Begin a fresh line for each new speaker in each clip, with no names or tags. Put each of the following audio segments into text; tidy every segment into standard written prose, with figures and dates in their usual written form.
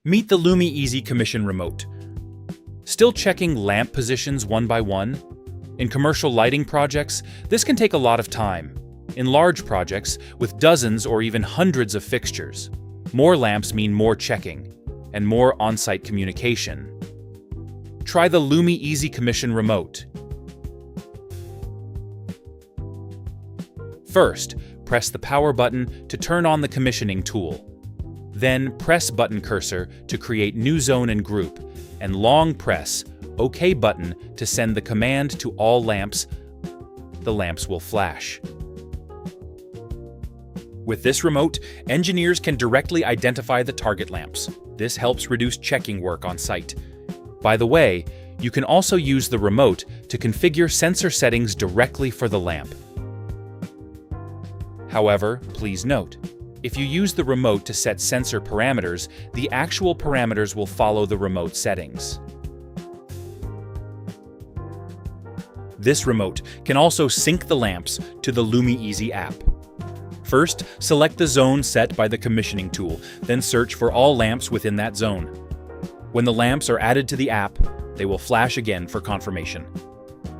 Meet the LumiEasy Commission Remote. Still checking lamp positions one by one? In commercial lighting projects, this can take a lot of time. In large projects, with dozens or even hundreds of fixtures, more lamps mean more checking and more on-site communication. Try the LumiEasy Commission Remote. First, press the power button to turn on the commissioning tool. Then press button cursor to create new zone and group, and long press OK button to send the command to all lamps. The lamps will flash. With this remote, engineers can directly identify the target lamps. This helps reduce checking work on site. By the way, you can also use the remote to configure sensor settings directly for the lamp. However, please note, if you use the remote to set sensor parameters, the actual parameters will follow the remote settings. This remote can also sync the lamps to the LumiEasy app. First, select the zone set by the commissioning tool, then search for all lamps within that zone. When the lamps are added to the app, they will flash again for confirmation.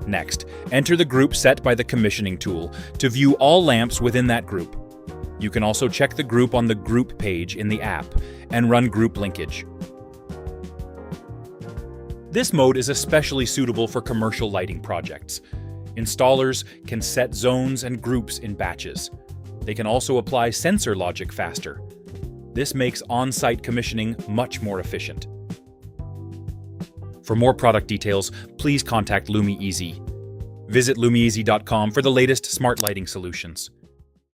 Next, enter the group set by the commissioning tool to view all lamps within that group. You can also check the group on the group page in the app and run group linkage. This mode is especially suitable for commercial lighting projects. Installers can set zones and groups in batches. They can also apply sensor logic faster. This makes on-site commissioning much more efficient. For more product details, please contact LumiEasy. Visit LumiEasy.com for the latest smart lighting solutions.